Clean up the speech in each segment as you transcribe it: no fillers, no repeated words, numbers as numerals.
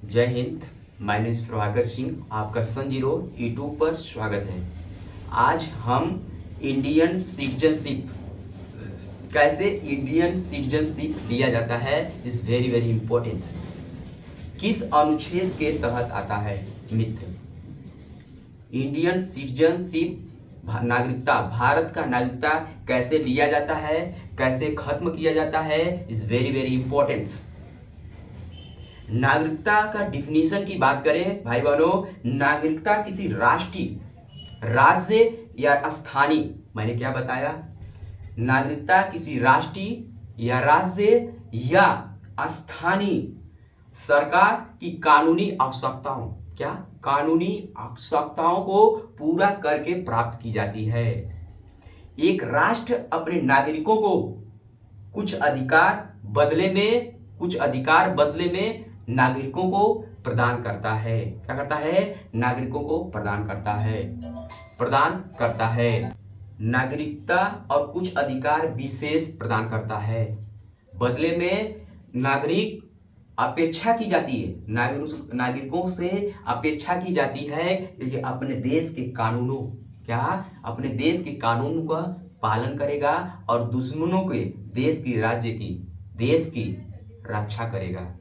जय Hind. My name is Prabhakar Singh. आपका सन zero YouTube पर स्वागत है। आज हम इंडियन सिटीजनशिप, कैसे इंडियन सिटीजनशिप लिया जाता है, इज वेरी वेरी इंपॉर्टेंट। किस अनुच्छेद के तहत आता है मित्र? इंडियन सिटीजनशिप, नागरिकता, भारत का नागरिकता कैसे लिया जाता है, कैसे खत्म किया जाता है, इज वेरी वेरी इंपॉर्टेंट। नागरिकता का डिफिनीशन की बात करें भाई बहनों, नागरिकता किसी राष्ट्रीय, राज्य या स्थानीय, मैंने क्या बताया, नागरिकता किसी राष्ट्रीय या राज्य या स्थानीय सरकार की कानूनी आवश्यकताओं, क्या कानूनी आवश्यकताओं को पूरा करके प्राप्त की जाती है। एक राष्ट्र अपने नागरिकों को कुछ अधिकार बदले में नागरिकों को प्रदान करता है। क्या करता है? नागरिकों को प्रदान करता है। नागरिकता और कुछ अधिकार विशेष प्रदान करता है। बदले में नागरिक अपेक्षा की जाती है, नागरिकों से अपेक्षा की जाती है कि अपने देश के कानूनों, क्या अपने देश के कानून का पालन करेगा और दुश्मनों के देश की रक्षा करेगा।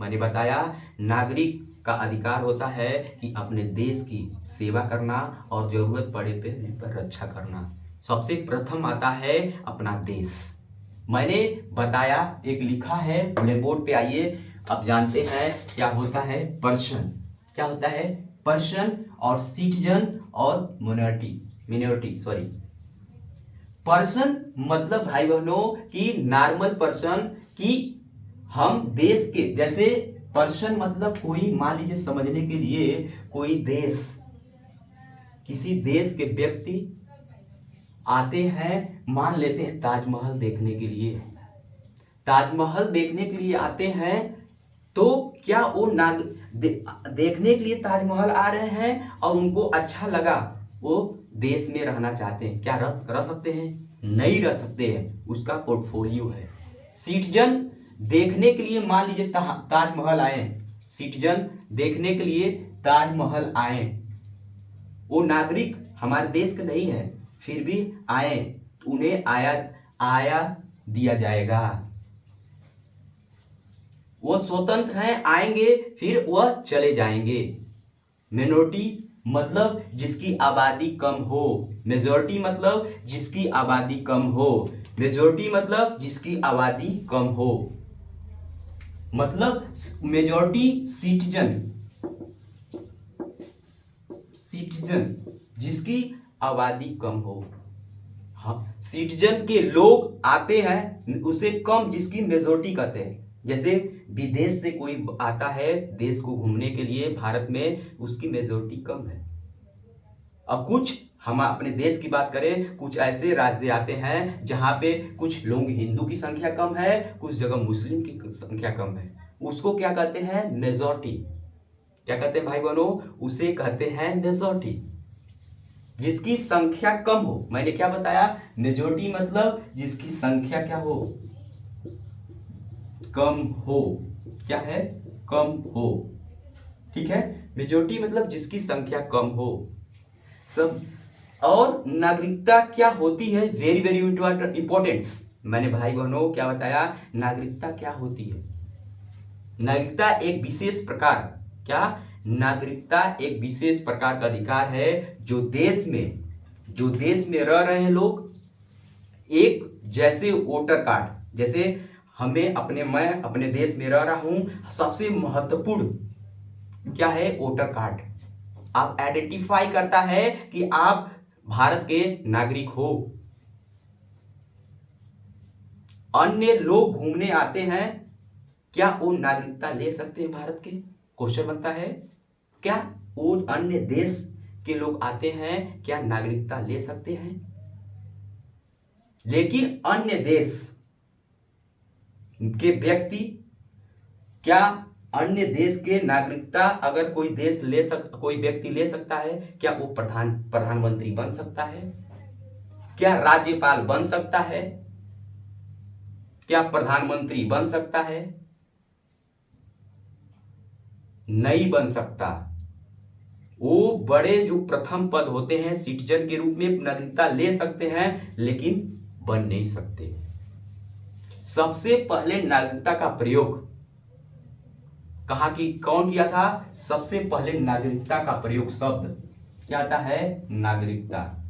मैंने बताया नागरिक का अधिकार होता है कि अपने देश की सेवा करना और जरूरत पड़े पर रक्षा करना। सबसे प्रथम आता है अपना देश। मैंने बताया, एक लिखा है ब्लैक बोर्ड पे, आइए अब जानते हैं क्या होता है पर्सन। क्या होता है पर्सन और सिटीजन और मिनोरिटी। पर्सन मतलब भाई बहनों कि नॉर्मल पर्सन, कि हम देश के, जैसे पर्सन मतलब कोई, मान लीजिए समझने के लिए, कोई देश, किसी देश के व्यक्ति आते हैं, मान लेते हैं ताजमहल देखने के लिए, आते हैं, तो क्या वो देखने के लिए ताजमहल आ रहे हैं और उनको अच्छा लगा, वो देश में रहना चाहते हैं, क्या रह सकते हैं? नहीं रह सकते हैं, उसका पोर्टफोलियो है। सिटीजन देखने के लिए, मान लीजिए ताजमहल आए, सिटीजन देखने के लिए ताजमहल आए, वो नागरिक हमारे देश के नहीं है, फिर भी आए, उन्हें आया दिया जाएगा। वो स्वतंत्र हैं, आएंगे फिर वह चले जाएंगे। मिनोरिटी मतलब जिसकी आबादी कम हो, मेजॉरिटी मतलब जिसकी आबादी कम हो, मतलब मेजॉरिटी सिटीजन जिसकी आबादी कम हो। हाँ, सिटीजन के लोग आते हैं, उसे कम जिसकी मेजॉरिटी कहते हैं। जैसे विदेश से कोई आता है देश को घूमने के लिए भारत में, उसकी मेजॉरिटी कम है। अब कुछ हम अपने देश की बात करें, कुछ ऐसे राज्य आते हैं जहां पे कुछ लोग, हिंदू की संख्या कम है, कुछ जगह मुस्लिम की संख्या कम है, उसको क्या कहते हैं? मेजॉरिटी। क्या कहते हैं भाई बहनों? उसे कहते हैं मेजॉरिटी, जिसकी संख्या कम हो। मैंने क्या बताया? मेजॉरिटी मतलब जिसकी संख्या क्या हो? कम हो। क्या है? कम हो। ठीक है, मेजॉरिटी मतलब जिसकी संख्या कम हो। सब। और नागरिकता क्या होती है? Very very importance. मैंने भाई बहनों क्या बताया? नागरिकता क्या होती है? नागरिकता एक विशेष प्रकार, क्या? नागरिकता एक विशेष प्रकार का अधिकार है जो देश में रह रहे हैं लोग, एक जैसे वोटर कार्ड, जैसे मैं अपने देश में रह रहा हूं, सबसे महत्वपूर्ण क्या है? Voter card. आप आइडेंटिफाई करता है कि आप भारत के नागरिक हो। अन्य लोग घूमने आते हैं, क्या वो नागरिकता ले सकते हैं भारत के? क्वेश्चन बनता है, क्या वो अन्य देश के लोग आते हैं, क्या नागरिकता ले सकते हैं? लेकिन अन्य देश के व्यक्ति, क्या अन्य देश के नागरिकता अगर कोई व्यक्ति ले सकता है, क्या वो प्रधानमंत्री बन सकता है? क्या राज्यपाल बन सकता है? क्या प्रधानमंत्री बन सकता है? नहीं बन सकता। वो बड़े जो प्रथम पद होते हैं सिटीजन के रूप में नागरिकता ले सकते हैं, लेकिन बन नहीं सकते। सबसे पहले नागरिकता का प्रयोग कहा कि कौन किया था? सबसे पहले नागरिकता का प्रयोग शब्द क्या आता है? नागरिकता।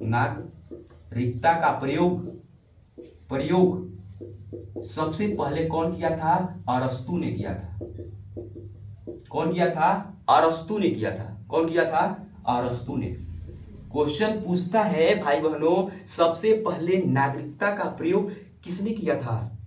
नागरिकता का प्रयोग सबसे पहले कौन किया था? अरस्तु ने किया था। कौन किया था? अरस्तु ने किया था। कौन किया था? अरस्तु ने। क्वेश्चन पूछता है भाई बहनों, सबसे पहले नागरिकता का प्रयोग किसने किया था?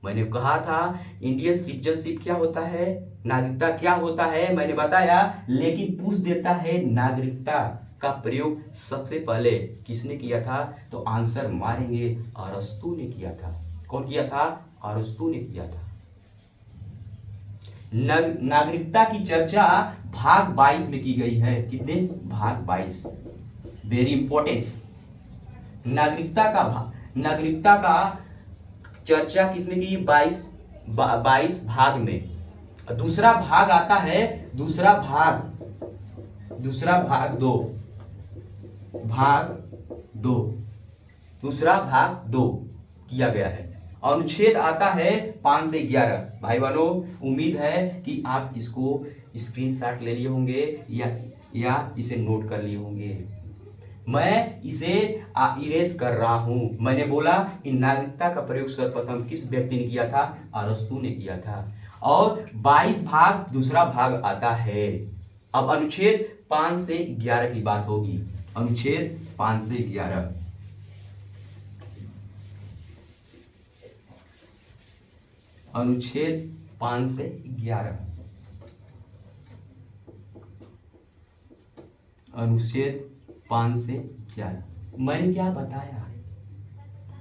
मैंने कहा था इंडियन सिटीजनशिप क्या होता है, नागरिकता क्या होता है, मैंने बताया, लेकिन पूछ देता है नागरिकता का प्रयोग सबसे पहले किसने किया था? तो आंसर मारेंगे अरस्तु ने किया था। कौन किया था? अरस्तु ने किया था। नागरिकता की चर्चा भाग 22 में की गई है। कितने? भाग 22। Very importance. नागरिकता का चर्चा किसने की? 22 भाग में। दूसरा भाग आता है, दूसरा भाग 2 दूसरा भाग 2 किया गया है। अनुच्छेद आता है 5 से 11। भाई बहनों, उम्मीद है कि आप इसको स्क्रीनशॉट ले लिए होंगे या इसे नोट कर लिए होंगे। मैं इसे इरेज कर रहा हूं। मैंने बोला कि नागरिकता का प्रयोग सर्वप्रथम किस व्यक्ति ने किया था? अरस्तु ने किया था। और 22 भाग दूसरा भाग आता है। अब अनुच्छेद 5 से 11 की बात होगी। अनुच्छेद 5 से 11। अनुच्छेद 5 से 11। अनुच्छेद 5 से 11 मैंने क्या बताया?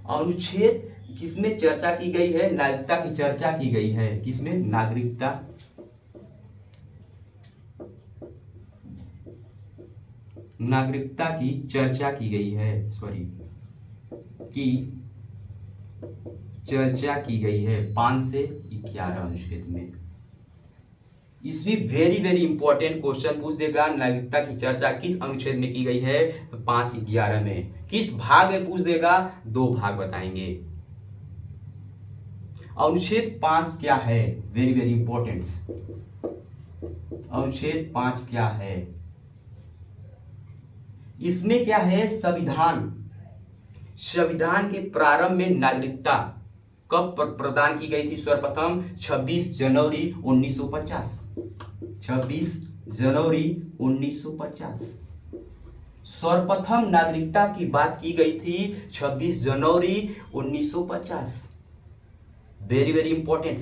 अनुच्छेद किसमें चर्चा की गई है? नागरिकता की चर्चा की गई है। किसमें? नागरिकता की चर्चा की गई है। चर्चा की गई है 5 से 11 अनुच्छेद में। इसमें वेरी वेरी इंपॉर्टेंट क्वेश्चन पूछ देगा, नागरिकता की चर्चा किस अनुच्छेद में की गई है? तो 5-11 में। किस भाग में पूछ देगा? 2 भाग बताएंगे। अनुच्छेद 5 क्या है? Very very important. अनुच्छेद 5 क्या है? इसमें क्या है? संविधान के प्रारंभ में नागरिकता कब प्रदान की गई थी? सर्वप्रथम 26 जनवरी 1950। 26 जनवरी 1950 सर्वप्रथम नागरिकता की बात की गई थी 26 जनवरी 1950। वेरी वेरी इंपॉर्टेंट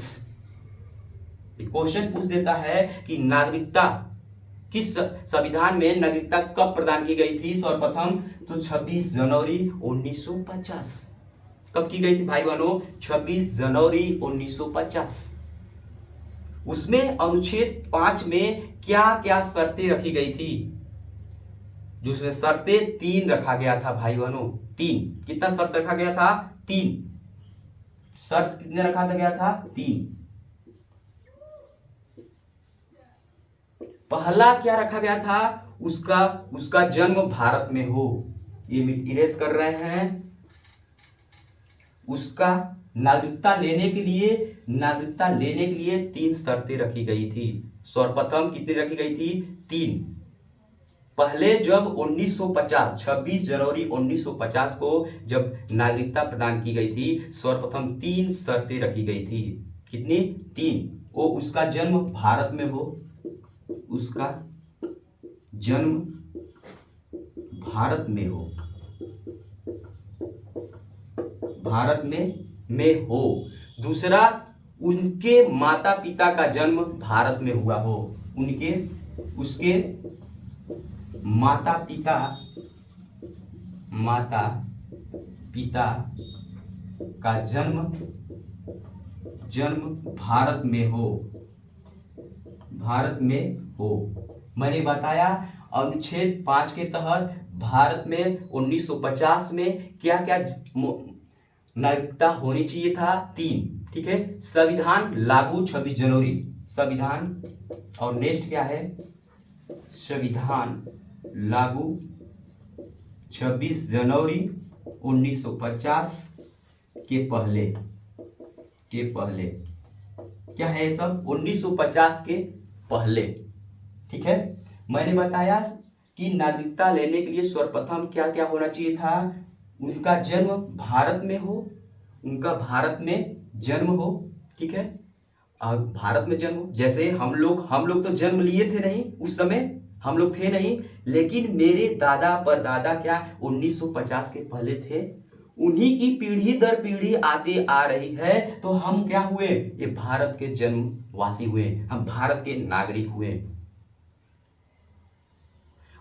क्वेश्चन पूछ देता है कि नागरिकता किस संविधान में नागरिकता कब प्रदान की गई थी? सर्वप्रथम तो 26 जनवरी 1950। कब की गई थी भाई बहनों? 26 जनवरी 1950। उसमें अनुच्छेद 5 में क्या क्या शर्तें रखी गई थी? जिसमें शर्तें 3 रखा गया था भाई बहनों। 3 कितना शर्त रखा गया था? 3 शर्त कितने रखा गया था? 3। पहला क्या रखा गया था? उसका जन्म भारत में हो। ये इरेज कर रहे हैं। उसका नागरिकता लेने के लिए 3 शर्तें रखी गई थी। सर्वप्रथम कितनी रखी गई थी? 3। पहले जब 1950 26 जनवरी 1950 को जब नागरिकता प्रदान की गई थी, सर्वप्रथम 3 शर्तें रखी गई थी। कितनी? 3। वो उसका जन्म भारत में हो। उसका जन्म भारत में हो। भारत में हो। दूसरा, उनके माता पिता का जन्म भारत में हुआ हो। उसके माता पिता का जन्म भारत में हो। मैंने बताया अनुच्छेद 5 के तहत भारत में 1950 में क्या क्या नागरिकता होनी चाहिए था? 3। ठीक है। संविधान लागू 26 जनवरी संविधान, और नेक्स्ट क्या है, संविधान लागू 26 जनवरी 1950 के पहले क्या है ये सब, 1950 के पहले। ठीक है, मैंने बताया कि नागरिकता लेने के लिए सर्वप्रथम क्या क्या होना चाहिए था, उनका जन्म भारत में हो, जन्म हो। ठीक है, और भारत में जन्म हो। जैसे हम लोग तो जन्म लिए थे नहीं, उस समय हम लोग थे नहीं, लेकिन मेरे दादा परदादा क्या 1950 के पहले थे, उन्हीं की पीढ़ी दर पीढ़ी आती आ रही है, तो हम क्या हुए, ये भारत के जन्मवासी हुए, हम भारत के नागरिक हुए।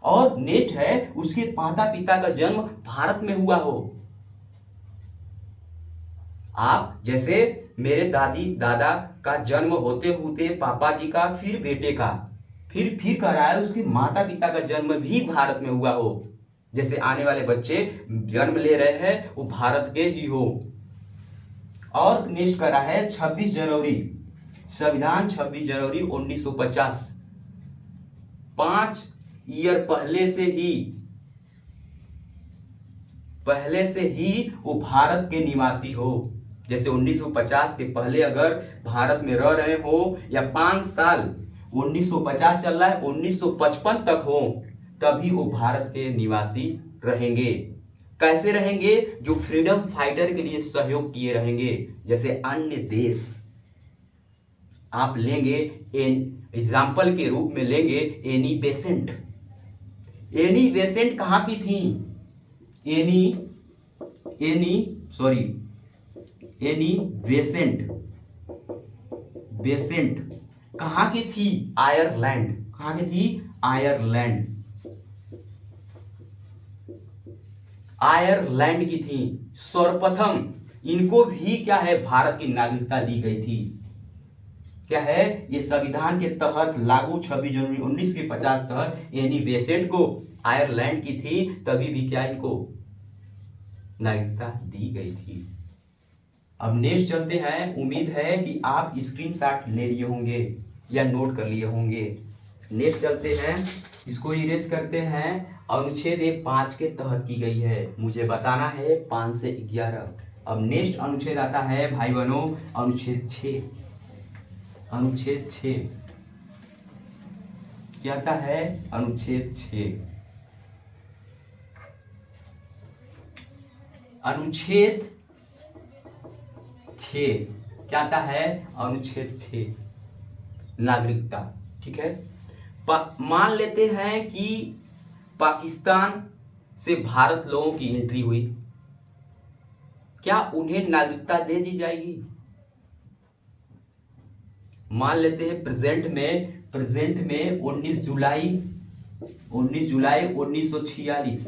और नेक्स्ट है, उसके माता पिता का जन्म भारत में हुआ हो। आप जैसे मेरे दादी दादा का जन्म होते होते पापा जी का, फिर बेटे का, फिर कराया उसके माता पिता का जन्म भी भारत में हुआ हो, जैसे आने वाले बच्चे जन्म ले रहे हैं वो भारत के ही हो। और नेक्स्ट करा है 26 जनवरी, संविधान 26 जनवरी 1950, 5 ईयर पहले से ही वो भारत के निवासी हो। जैसे 1950 के पहले अगर भारत में रह रहे हो, या 5 साल 1950 चल रहा है 1955 तक हो, तभी वो भारत के निवासी रहेंगे। कैसे रहेंगे, जो फ्रीडम फाइटर के लिए सहयोग किए रहेंगे। जैसे अन्य देश आप लेंगे, एग्जाम्पल के रूप में लेंगे एनी बेसेंट कहाँ की थी, एनी बेसेंट कहाँ की थी, आयरलैंड। कहाँ की थी, आयरलैंड की थी। सर्वप्रथम इनको भी क्या है, भारत की नागरिकता दी गई थी। क्या है, ये संविधान के तहत लागू 26 जनवरी 1950 तहत एनी बेसेंट को आयरलैंड की थी, तभी भी क्या इनको नागरिकता दी गई थी। अब नेक्स्ट चलते हैं, उम्मीद है कि आप स्क्रीनशॉट ले लिए होंगे या नोट कर लिए होंगे। नेक्स्ट चलते हैं, इसको इरेज करते हैं। अनुच्छेद 5 के तहत की गई है, मुझे बताना है 5 से 11। अब नेक्स्ट अनुच्छेद आता है भाई बहनों, अनुच्छेद 6। क्या आता है, अनुच्छेद 6। अनुच्छेद 6 क्या आता है, अनुच्छेद 6 नागरिकता। ठीक है, मान लेते हैं कि पाकिस्तान से भारत लोगों की एंट्री हुई, क्या उन्हें नागरिकता दे दी जाएगी। मान लेते हैं प्रेजेंट में 19 जुलाई 1946,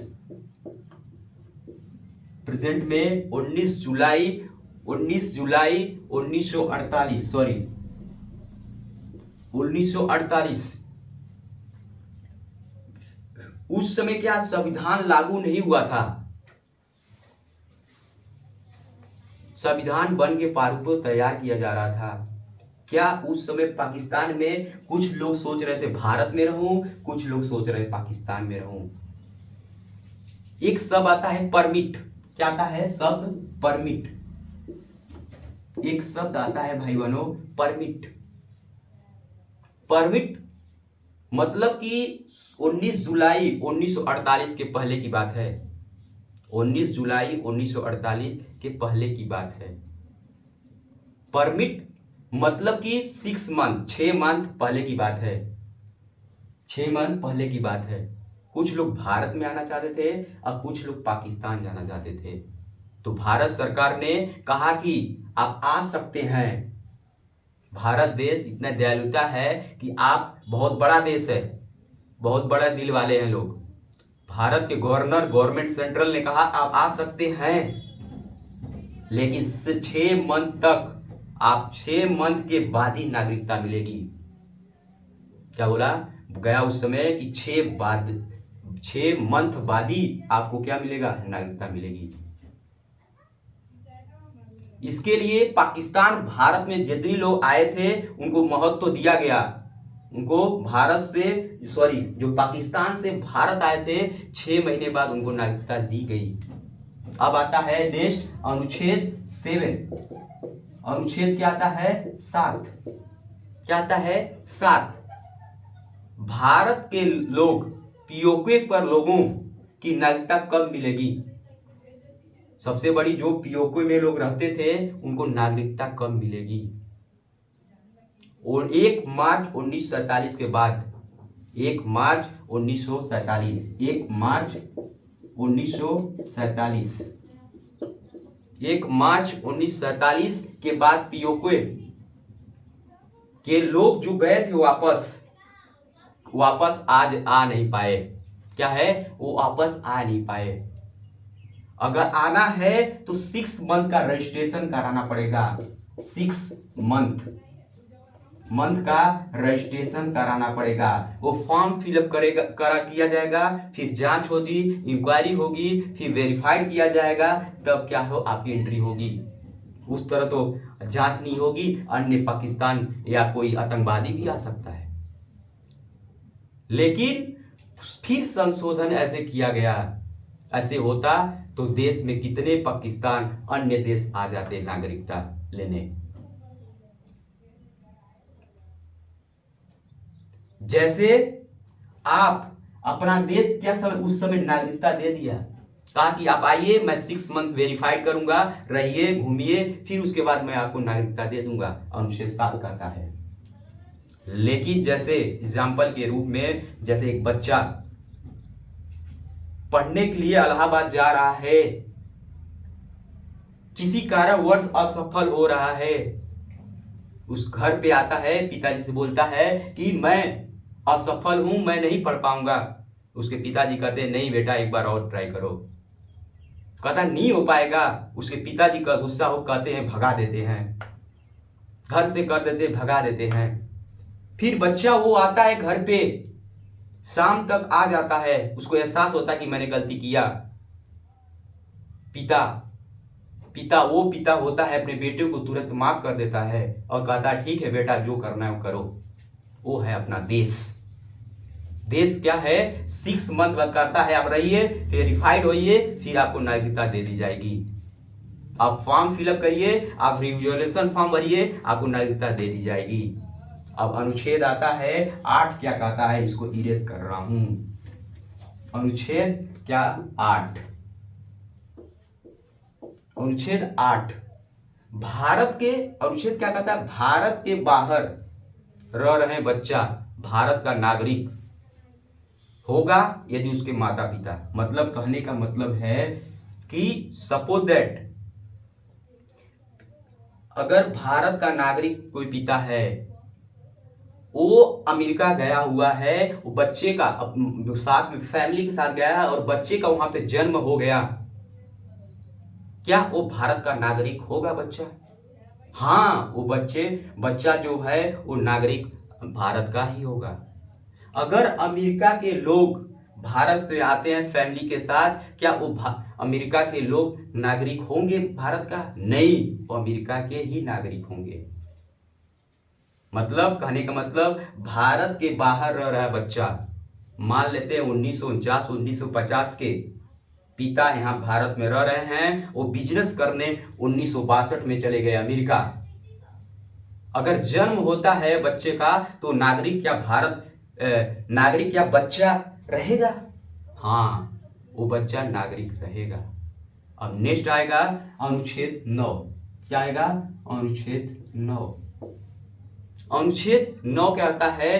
प्रेजेंट में 19 जुलाई 1948, सॉरी 1948। उस समय क्या संविधान लागू नहीं हुआ था, संविधान बन के प्रारूप तैयार किया जा रहा था। क्या उस समय पाकिस्तान में कुछ लोग सोच रहे थे भारत में रहूं, कुछ लोग सोच रहे पाकिस्तान में रहूं। एक शब्द आता है परमिट, क्या आता है शब्द, परमिट। एक शब्द आता है भाई बहनों, परमिट। मतलब कि 19 जुलाई 1948 के पहले की बात है, 19 जुलाई 1948 के पहले की बात है। परमिट मतलब कि 6 मंथ पहले की बात है, 6 मंथ पहले की बात है। कुछ लोग भारत में आना चाहते थे और कुछ लोग पाकिस्तान जाना चाहते थे, तो भारत सरकार ने कहा कि आप आ सकते हैं। भारत देश इतना दयालुता है कि आप, बहुत बड़ा देश है, बहुत बड़ा दिल वाले हैं लोग। भारत के गवर्नमेंट सेंट्रल ने कहा आप आ सकते हैं, लेकिन 6 मंथ तक, आप 6 मंथ के बाद ही नागरिकता मिलेगी। क्या बोला गया उस समय कि 6 मंथ बाद ही आपको क्या मिलेगा, नागरिकता मिलेगी। इसके लिए पाकिस्तान भारत में जितने लोग आए थे उनको महत्व तो दिया गया। उनको भारत से जो पाकिस्तान से भारत आए थे 6 महीने बाद उनको नागरिकता दी गई। अब आता है नेक्स्ट अनुच्छेद 7। अनुच्छेद क्या आता है? 7। क्या आता है? 7। भारत के लोग पीओके पर लोगों की नागरिकता कब मिलेगी? सबसे बड़ी जो पीओके में लोग रहते थे उनको नागरिकता कब मिलेगी? और 1 मार्च 1947 के बाद 1 मार्च 1947 1 मार्च 1947 1 मार्च 1947 के बाद पीओके के लोग जो गए थे वापस आज आ नहीं पाए। क्या है? वो वापस आ नहीं पाए। अगर आना है तो 6 मंथ का रजिस्ट्रेशन कराना पड़ेगा। 6 मंथ का रजिस्ट्रेशन कराना पड़ेगा। वो फॉर्म फिलअप किया जाएगा, फिर जांच होगी, इंक्वायरी होगी, फिर वेरीफाइड किया जाएगा, तब क्या हो आपकी एंट्री होगी। उस तरह तो जांच नहीं होगी, अन्य पाकिस्तान या कोई आतंकवादी भी आ सकता है। लेकिन फिर संशोधन ऐसे किया गया। ऐसे होता तो देश में कितने पाकिस्तान अन्य देश आ जाते नागरिकता लेने। जैसे आप अपना देश क्या उस समय नागरिकता दे दिया, कहा कि आप आइए, मैं 6 मंथ वेरीफाइड करूंगा, रहिए, घूमिए, फिर उसके बाद मैं आपको नागरिकता दे दूंगा। अनुच्छेद 7 कहता है। लेकिन जैसे एग्जाम्पल के रूप में, जैसे एक बच्चा पढ़ने के लिए इलाहाबाद जा रहा है, किसी कारणवश असफल हो रहा है, उस घर पे आता है, पिताजी से बोलता है कि मैं असफल हूं, मैं नहीं पढ़ पाऊंगा। उसके पिताजी कहते हैं नहीं बेटा, एक बार और ट्राई करो। कहता नहीं हो पाएगा। उसके पिताजी का गुस्सा हो, कहते हैं भगा देते हैं, घर से कर देते, भगा देते हैं। फिर बच्चा वो आता है घर पे, शाम तक आ जाता है, उसको एहसास होता है कि मैंने गलती किया। पिता होता है, अपने बेटे को तुरंत माफ कर देता है और कहता है ठीक है बेटा, जो करना है वो करो। वो है अपना देश। देश क्या है? 6 मंथ बाद करता है, आप रहिए, वेरीफाइड होइए, फिर आपको नागरिकता दे दी जाएगी। आप फॉर्म फिलअप करिए, आप रिजोल्यूशन फॉर्म भरिए, आपको नागरिकता दे दी जाएगी। अब अनुच्छेद आता है 8। क्या कहता है? इसको इरेज कर रहा हूं। अनुच्छेद क्या? 8। अनुच्छेद 8 अनुच्छेद क्या कहता है? भारत के बाहर रह रहे बच्चा भारत का नागरिक होगा यदि उसके माता पिता, मतलब कहने का मतलब है कि सपोज दैट अगर भारत का नागरिक कोई पिता है, वो अमेरिका गया हुआ है, वो बच्चे का साथ में फैमिली के साथ गया है और बच्चे का वहां पे जन्म हो गया, क्या वो भारत का नागरिक होगा बच्चा? हाँ, वो बच्चा जो है वो नागरिक भारत का ही होगा। अगर अमेरिका के लोग भारत में आते हैं फैमिली के साथ, क्या वो अमेरिका के लोग नागरिक होंगे भारत का? नहीं, वो अमेरिका के ही नागरिक होंगे। मतलब कहने का मतलब, भारत के बाहर रह रहा है बच्चा, मान लेते हैं 1949 1950 के पिता यहाँ भारत में रह रहे हैं, वो बिजनेस करने 1962 में चले गए अमेरिका। अगर जन्म होता है बच्चे का तो नागरिक या बच्चा रहेगा? हाँ, वो बच्चा नागरिक रहेगा। अब नेक्स्ट आएगा अनुच्छेद 9। क्या आएगा? अनुच्छेद 9। अनुच्छेद 9 क्या कहता है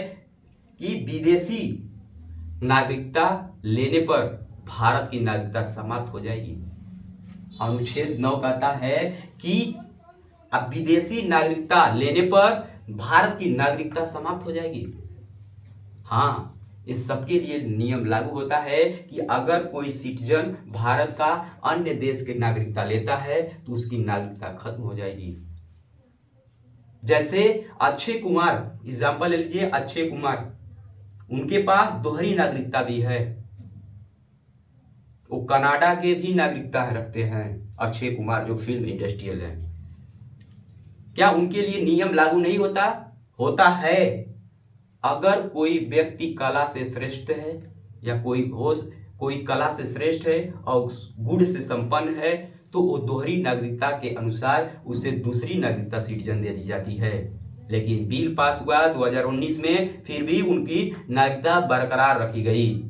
कि विदेशी नागरिकता लेने पर भारत की नागरिकता समाप्त हो जाएगी। अनुच्छेद 9 कहता है कि अब विदेशी नागरिकता लेने पर भारत की नागरिकता समाप्त हो जाएगी। हाँ, इस सबके लिए नियम लागू होता है कि अगर कोई सिटीजन भारत का अन्य देश की नागरिकता लेता है तो उसकी नागरिकता खत्म हो जाएगी। जैसे अक्षय कुमार, एग्जाम्पल ले लीजिए, अक्षय कुमार, उनके पास दोहरी नागरिकता भी है, वो कनाडा के भी नागरिकता रखते हैं। अक्षय कुमार जो फिल्म इंडस्ट्रियल है, क्या उनके लिए नियम लागू नहीं होता? होता है। अगर कोई व्यक्ति कला से श्रेष्ठ है या कोई कला से श्रेष्ठ है और गुण से संपन्न है तो वो दोहरी नागरिकता के अनुसार उसे दूसरी नागरिकता सिटीजन दे दी जाती है। लेकिन बिल पास हुआ 2019 में, फिर भी उनकी नागरिकता बरकरार रखी गई।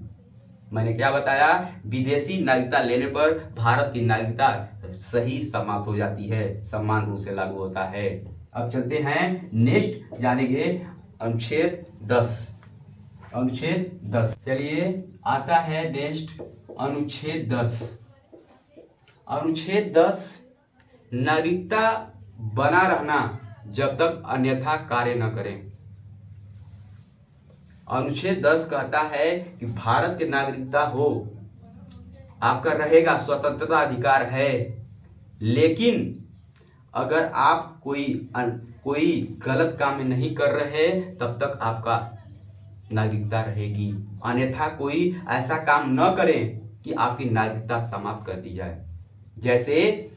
मैंने क्या बताया? विदेशी नागरिकता लेने पर भारत की नागरिकता सही समाप्त हो जाती है, समान रूप से लागू होता है। अब चलते हैं नेक्स्ट, जानेंगे अनुच्छेद 10। अनुच्छेद 10, चलिए आता है नेक्स्ट अनुच्छेद 10। अनुच्छेद 10, नागरिकता बना रहना जब तक अन्यथा कार्य न करें। अनुच्छेद 10 कहता है कि भारत की नागरिकता हो, आपका रहेगा, स्वतंत्रता अधिकार है, लेकिन अगर आप कोई गलत काम में नहीं कर रहे तब तक आपका नागरिकता रहेगी। अन्यथा कोई ऐसा काम न करें कि आपकी नागरिकता समाप्त कर दी जाए। जैसे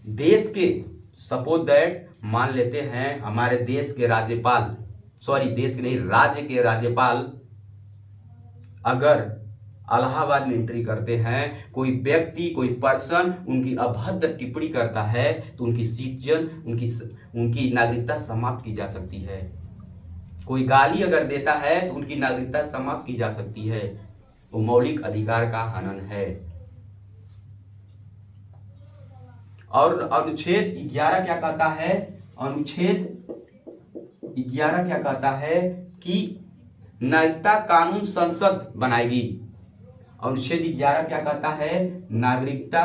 देश के सपोज दैट, मान लेते हैं हमारे देश के राज्यपाल, देश के नहीं, राज्य के राज्यपाल अगर इलाहाबाद में एंट्री करते हैं, कोई व्यक्ति, कोई पर्सन उनकी अभद्र टिप्पणी करता है तो उनकी सिटीजन, उनकी नागरिकता समाप्त की जा सकती है। कोई गाली अगर देता है तो उनकी नागरिकता समाप्त की जा सकती है। वो मौलिक अधिकार का हनन है। और अनुच्छेद 11 क्या कहता है? अनुच्छेद 11 क्या कहता है कि नागरिकता कानून संसद बनाएगी। अनुच्छेद 11 क्या कहता है? नागरिकता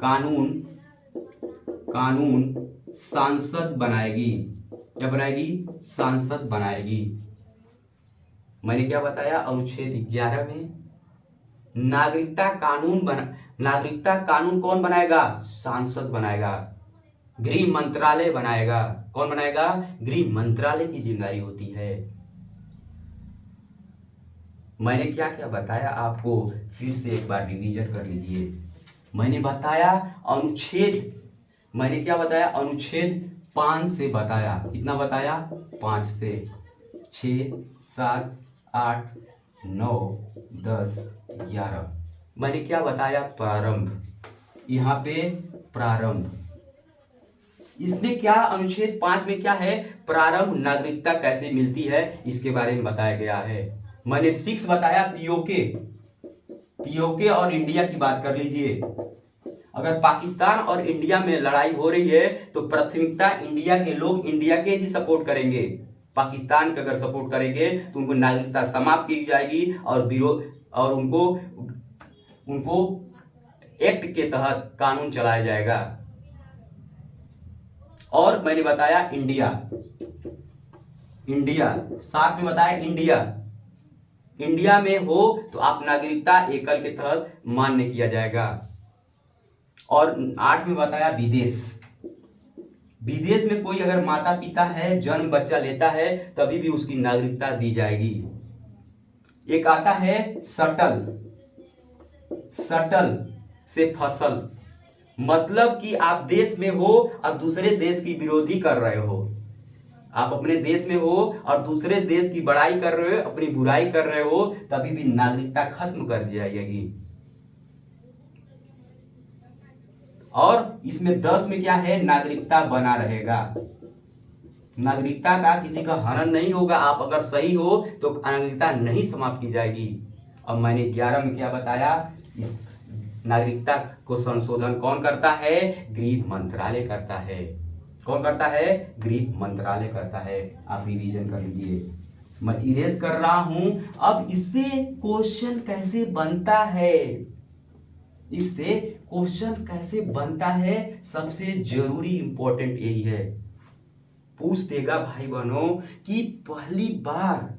कानून सांसद बनाएगी। क्या बनाएगी? सांसद बनाएगी। मैंने क्या बताया? अनुच्छेद 11 में नागरिकता कानून कौन बनाएगा? सांसद बनाएगा, गृह मंत्रालय बनाएगा। कौन बनाएगा? गृह मंत्रालय की जिम्मेदारी होती है। मैंने क्या क्या बताया आपको, फिर से एक बार रिवीजन कर लीजिए। मैंने क्या बताया? अनुच्छेद 5 से बताया। कितना बताया? 5 से 6, 7, 8, 9, 10, 11। मैंने क्या बताया? प्रारंभ। यहाँ पे प्रारंभ, इसमें क्या अनुच्छेद 5 में क्या है? प्रारंभ नागरिकता कैसे मिलती है इसके बारे में बताया गया है। मैंने 6 बताया पीओके और इंडिया की बात कर लीजिए। अगर पाकिस्तान और इंडिया में लड़ाई हो रही है तो प्राथमिकता इंडिया के लोग इंडिया के ही सपोर्ट करेंगे। पाकिस्तान का अगर सपोर्ट करेंगे तो उनको नागरिकता समाप्त की जाएगी और उनको एक्ट के तहत कानून चलाया जाएगा। और मैंने बताया इंडिया साथ में बताया इंडिया में हो तो आप नागरिकता एकल के तहत मान्य किया जाएगा। और 8 में बताया विदेश में कोई अगर माता पिता है, जन्म बच्चा लेता है, तभी भी उसकी नागरिकता दी जाएगी। एक आता है सटल से फसल, मतलब कि आप देश में हो और दूसरे देश की विरोधी कर रहे हो। आप अपने देश में हो और दूसरे देश की बड़ाई कर रहे हो, अपनी बुराई कर रहे हो, तभी भी नागरिकता खत्म कर दी जाएगी। और इसमें 10 में क्या है? नागरिकता बना रहेगा। नागरिकता का किसी का हनन नहीं होगा। आप अगर सही हो तो नागरिकता नहीं समाप्त की जाएगी। अब मैंने 11 में क्या बताया? इस नागरिकता को संशोधन कौन करता है? गृह मंत्रालय करता है। कौन करता है? गृह मंत्रालय करता है। आप रिवीजन कर लीजिए। मैं इरेज कर रहा हूं। अब इससे क्वेश्चन कैसे बनता है? सबसे जरूरी इंपॉर्टेंट यही है। पूछ देगा भाई बहनों कि पहली बार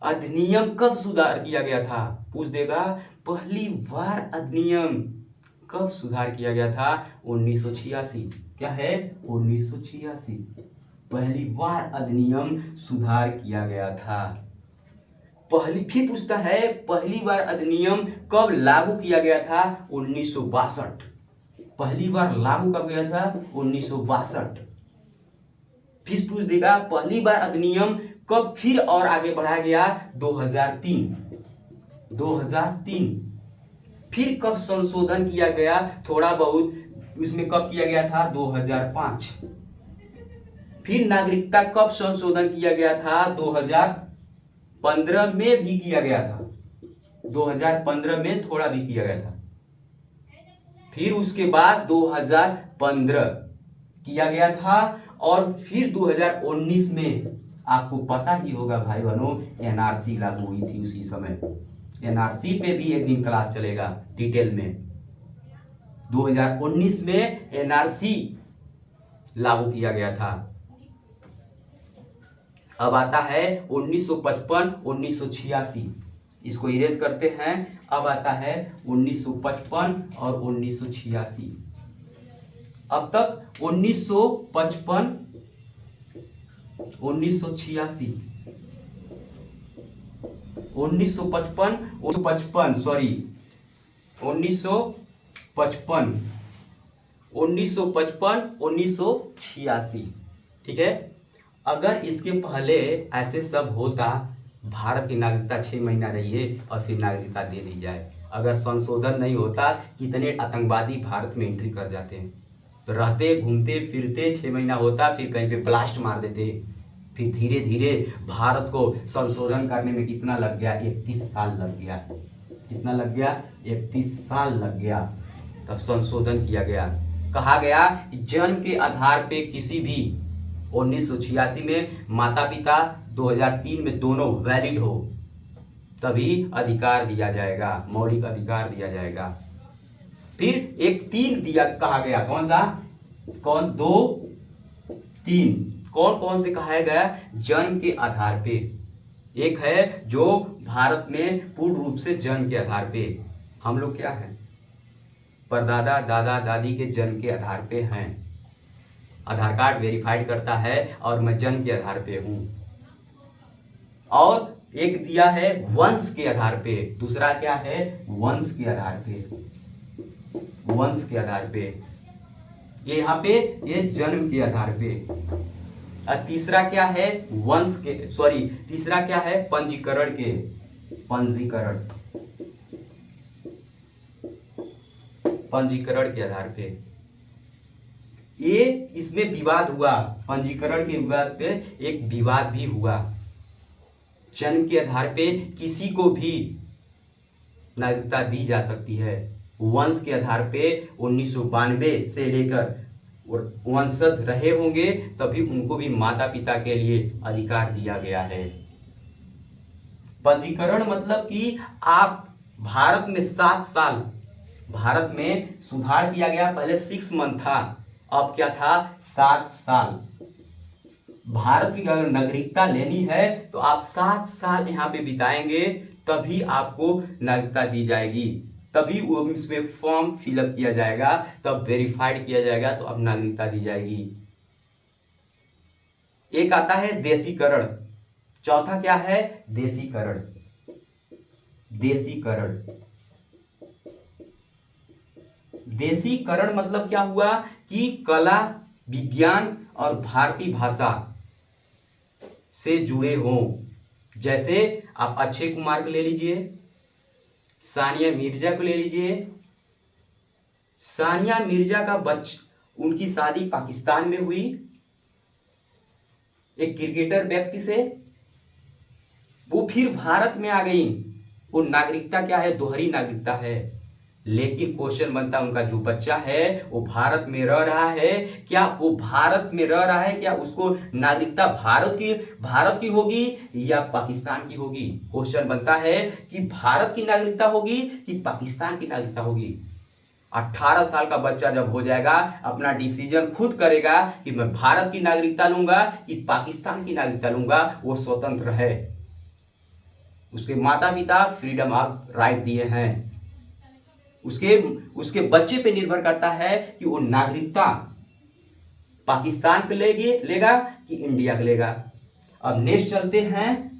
अधिनियम कब सुधार किया गया था? पूछ देगा पहली बार अधिनियम कब सुधार किया गया था? 1986। क्या है? 1986 पहली बार अधिनियम सुधार किया गया था। फिर पूछता है पहली बार अधिनियम कब लागू किया गया था? 1962। पहली बार लागू कब गया था? 1962। फिर पूछ देगा पहली बार अधिनियम कब फिर और आगे बढ़ाया गया? 2003। 2003। फिर कब संशोधन किया गया थोड़ा बहुत, उसमें कब किया गया था? 2005। फिर नागरिकता कब संशोधन किया गया था? 2015 में भी किया गया था। 2015 में थोड़ा भी किया गया था। फिर उसके बाद 2015 किया गया था और फिर 2019 में आपको पता ही होगा भाई बहनों, एनआरसी लागू हुई थी उसी समय। एनआरसी पे भी एक दिन क्लास चलेगा डिटेल में। 2019 में एनआरसी लागू किया गया था। अब आता है 1955, 1986, इसको इरेज करते हैं। अब आता है 1955 और 1986। अब तक 1955, 1986, 1955 सॉरी 1955, 1955, 1986। ठीक है। अगर इसके पहले ऐसे सब होता, भारत की नागरिकता 6 महीना रही है और फिर नागरिकता दे दी जाए। अगर संशोधन नहीं होता, कितने आतंकवादी भारत में एंट्री कर जाते हैं। तो रहते घूमते फिरते 6 महीना होता, फिर कहीं पे ब्लास्ट मार देते। फिर धीरे धीरे भारत को संशोधन करने में कितना लग गया? 31 साल लग गया। कितना लग गया? 31 साल लग गया। तब संशोधन किया गया। कहा गया जन्म के आधार पे किसी भी 1986 में माता पिता, 2003 में दोनों वैलिड हो तभी अधिकार दिया जाएगा, मौलिक अधिकार दिया जाएगा। फिर एक 3 दिया कहा गया। कौन सा? 2, 3 कौन कौन से कहा गया? जन्म के आधार पे। एक है जो भारत में पूर्ण रूप से जन्म के आधार पे, हम लोग क्या है? परदादा दादा दादी के जन्म के आधार पे हैं। आधार कार्ड वेरीफाइड करता है और मैं जन्म के आधार पे हूं। और एक दिया है वंश के आधार पे। दूसरा क्या है? वंश के आधार पे। वंश के आधार पे ये यहाँ पे ये जन्म के आधार पे। और तीसरा क्या है? वंश के सॉरी तीसरा क्या है? पंजीकरण के। पंजीकरण के आधार पे। ये इसमें विवाद हुआ, पंजीकरण के विवाद पे एक विवाद भी हुआ। जन्म के आधार पे किसी को भी नागरिकता दी जा सकती है। वंश के आधार पे 1992 से लेकर वंशज रहे होंगे तभी उनको भी माता पिता के लिए अधिकार दिया गया है। पंजीकरण मतलब कि आप भारत में 7 साल, भारत में सुधार किया गया। पहले 6 मंथ था, अब क्या था? 7 साल। भारत की अगर नागरिकता लेनी है तो आप 7 साल यहाँ पे बिताएंगे तभी आपको नागरिकता दी जाएगी। तभी वो इसमें फॉर्म फिलअप किया जाएगा, तब वेरीफाइड किया जाएगा तो अब नागरिकता दी जाएगी। एक आता है देशीकरण। चौथा क्या है? देशीकरण। देशीकरण। देशीकरण मतलब क्या हुआ कि कला, विज्ञान और भारतीय भाषा से जुड़े हों। जैसे आप अक्षय कुमार को ले लीजिए, सानिया मिर्जा को ले लीजिए। सानिया मिर्जा का उनकी शादी पाकिस्तान में हुई एक क्रिकेटर व्यक्ति से, वो फिर भारत में आ गई। वो नागरिकता क्या है? दोहरी नागरिकता है। लेकिन क्वेश्चन बनता है उनका जो बच्चा है वो भारत में रह रहा है, क्या वो भारत में रह रहा है, क्या उसको नागरिकता भारत की होगी या पाकिस्तान की होगी? क्वेश्चन बनता है कि भारत की नागरिकता होगी कि पाकिस्तान की नागरिकता होगी। 18 साल का बच्चा जब हो जाएगा अपना डिसीजन खुद करेगा कि मैं भारत की नागरिकता लूंगा कि पाकिस्तान की नागरिकता लूंगा। वो स्वतंत्र है, उसके माता पिता फ्रीडम ऑफ राइट दिए हैं। उसके बच्चे पे निर्भर करता है कि वो नागरिकता पाकिस्तान को लेगा कि इंडिया को लेगा। अब नेक्स्ट चलते हैं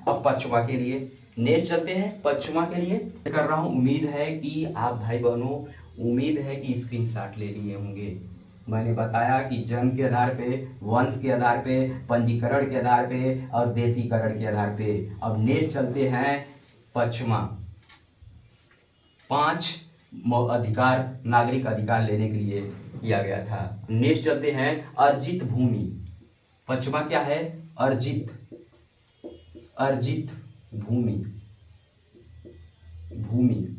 अब पश्चिमा के लिए कर रहा हूं। उम्मीद है कि आप भाई बहनों उम्मीद है कि स्क्रीनशॉट ले लिए होंगे। मैंने बताया कि जन्म के आधार पे, वंश के आधार पे, पंजीकरण के आधार पे और देशीकरण के आधार पे। अब नेक्स्ट चलते हैं पचमा। 5 अधिकार, नागरिक अधिकार लेने के लिए किया गया था। नेक्स्ट चलते हैं अर्जित भूमि। पचमा क्या है? अर्जित, अर्जित भूमि, भूमि।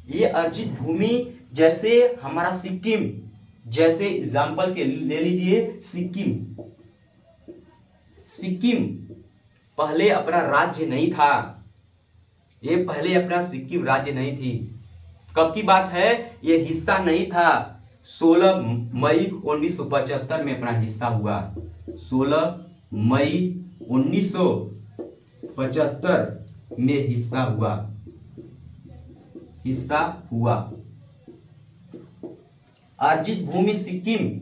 ये अर्जित भूमि जैसे हमारा सिक्किम, जैसे एग्जाम्पल के ले लीजिए सिक्किम। सिक्किम पहले अपना राज्य नहीं था, ये पहले अपना सिक्किम राज्य नहीं थी। कब की बात है? ये हिस्सा नहीं था। 16 मई 1975 में अपना हिस्सा हुआ। 16 मई 1975 में हिस्सा हुआ, हिस्सा हुआ। अर्जित भूमि सिक्किम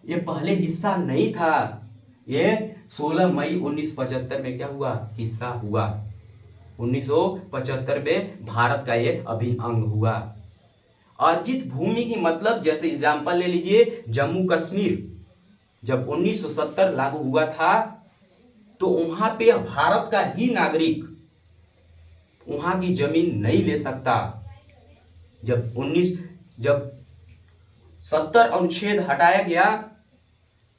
ये पहले हिस्सा नहीं था, ये 16 मई 1975 में क्या हुआ? हिस्सा हुआ। 1975 में भारत का ये अभिन्न अंग हुआ। अर्जित भूमि की मतलब जैसे एग्जाम्पल ले लीजिए जम्मू कश्मीर, जब 1970 लागू हुआ था तो वहां पे भारत का ही नागरिक वहां की जमीन नहीं ले सकता। जब 70 अनुच्छेद हटाया गया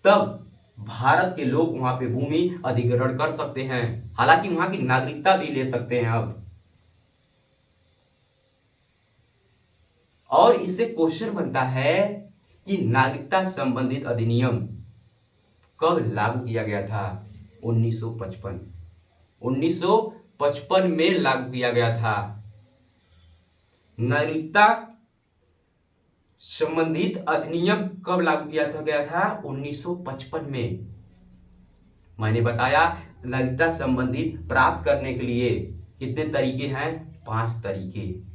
तब भारत के लोग वहां पे भूमि अधिग्रहण कर सकते हैं, हालांकि वहां की नागरिकता भी ले सकते हैं अब। और इससे क्वेश्चन बनता है कि नागरिकता संबंधित अधिनियम कब लागू किया गया था? 1955। 1955 में लागू किया गया था। नागरिकता संबंधित अधिनियम कब लागू किया गया था? 1955 में। मैंने बताया नागरिकता संबंधित प्राप्त करने के लिए कितने तरीके हैं? 5 तरीके।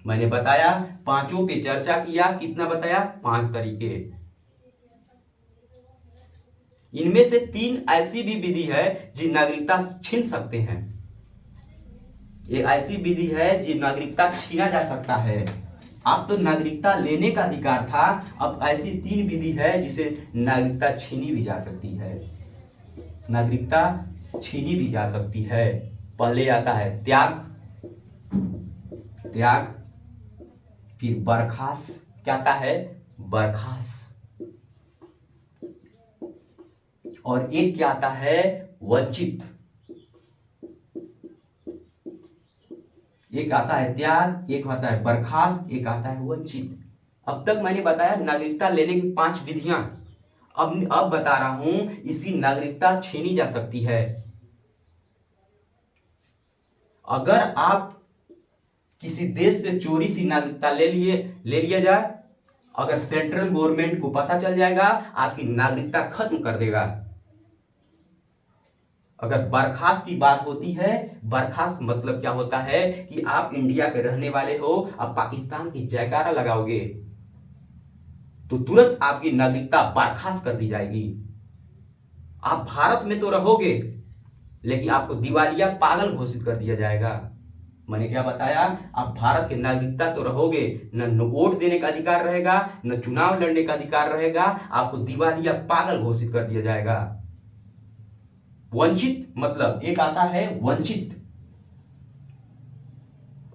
मैंने बताया, पांचों पे चर्चा किया। कितना बताया? 5 तरीके। इनमें से 3 ऐसी भी विधि है जो नागरिकता छीन सकते हैं। ये ऐसी विधि है जो नागरिकता छीना जा सकता है। अब तो नागरिकता लेने का अधिकार था, अब ऐसी 3 विधि है जिसे नागरिकता छीनी भी जा सकती है। नागरिकता छीनी भी जा सकती है। पहले आता है त्याग, त्याग, फिर बर्खास्त। क्या आता है? बर्खास्त। और एक क्या आता है? वंचित। एक आता है त्याग, एक आता है बर्खास्त, एक आता है वंचित। अब तक मैंने बताया नागरिकता लेने की 5 विधियां। अब बता रहा हूं इसी नागरिकता छीनी जा सकती है। अगर आप किसी देश से चोरी सी नागरिकता ले लिया जाए, अगर सेंट्रल गवर्नमेंट को पता चल जाएगा, आपकी नागरिकता खत्म कर देगा। अगर बर्खास्त की बात होती है, बर्खास्त मतलब क्या होता है कि आप इंडिया के रहने वाले हो, अब पाकिस्तान की जयकारा लगाओगे तो तुरंत आपकी नागरिकता बर्खास्त कर दी जाएगी। आप भारत में तो रहोगे लेकिन आपको दिवालिया पागल घोषित कर दिया जाएगा। मैंने क्या बताया? आप भारत के नागरिकता तो रहोगे, न वोट देने का अधिकार रहेगा, न चुनाव लड़ने का अधिकार रहेगा, आपको दिवालिया पागल घोषित कर दिया जाएगा। वंचित मतलब एक आता है वंचित।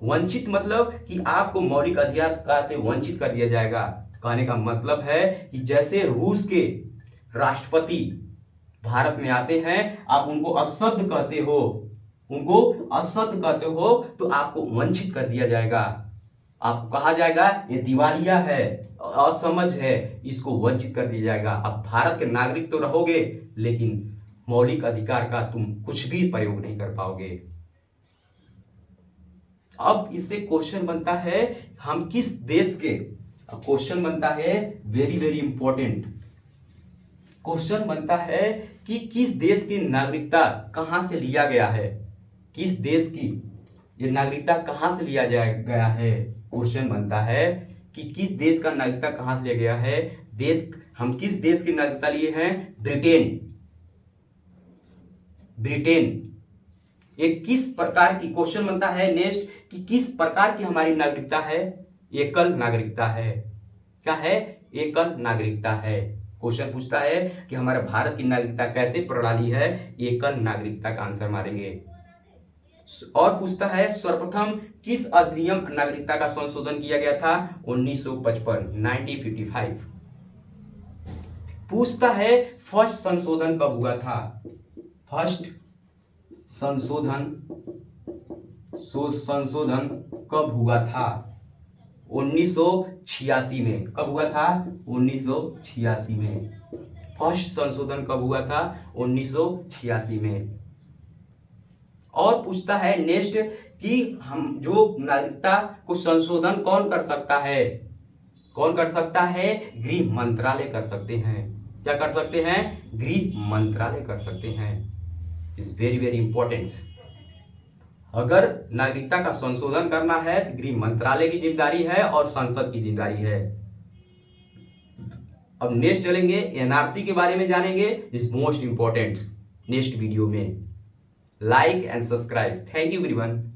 वंचित मतलब कि आपको मौलिक अधिकार से वंचित कर दिया जाएगा। कहने का मतलब है कि जैसे रूस के राष्ट्रपति भारत में आते हैं, आप उनको अशब्द कहते हो, उनको अशब्द कहते हो तो आपको वंचित कर दिया जाएगा। आपको कहा जाएगा ये दिवालिया है, असमझ है, इसको वंचित कर दिया जाएगा। आप भारत के नागरिक तो रहोगे लेकिन मौलिक अधिकार का तुम कुछ भी प्रयोग नहीं कर पाओगे। अब इससे क्वेश्चन बनता है हम किस देश के, क्वेश्चन बनता है वेरी वेरी इंपॉर्टेंट क्वेश्चन बनता है कि किस देश की नागरिकता कहां से लिया गया है, किस देश की ये नागरिकता कहां से लिया गया है। क्वेश्चन बनता है कि किस देश का नागरिकता कहां से लिया गया है। देश, हम किस देश की नागरिकता लिए हैं? ब्रिटेन। ब्रिटेन। एक किस प्रकार की, क्वेश्चन बनता है नेक्स्ट कि किस प्रकार की हमारी नागरिकता है। एकल नागरिकता है। क्या है? एकल नागरिकता है। क्वेश्चन पूछता है कि हमारे भारत की नागरिकता कैसे प्रणाली है, एकल नागरिकता का आंसर मारेंगे। और पूछता है सर्वप्रथम किस अधिनियम नागरिकता का संशोधन किया गया था? 1955, 1955। पूछता है फर्स्ट संशोधन कब हुआ था? फर्स्ट संशोधन कब हुआ था? 1986 में। कब हुआ था? 1986 में। फर्स्ट संशोधन कब हुआ था? 1986 में। और पूछता है नेक्स्ट कि हम जो नागरिकता को संशोधन कौन कर सकता है? कौन कर सकता है? गृह मंत्रालय कर सकते हैं। क्या कर सकते हैं? गृह मंत्रालय कर सकते हैं। Is very very important. अगर नागरिकता का संशोधन करना है तो गृह मंत्रालय की जिम्मेदारी है और संसद की जिम्मेदारी है। अब नेक्स्ट चलेंगे, एनआरसी के बारे में जानेंगे, is most important next video में। Like and subscribe. Thank you everyone.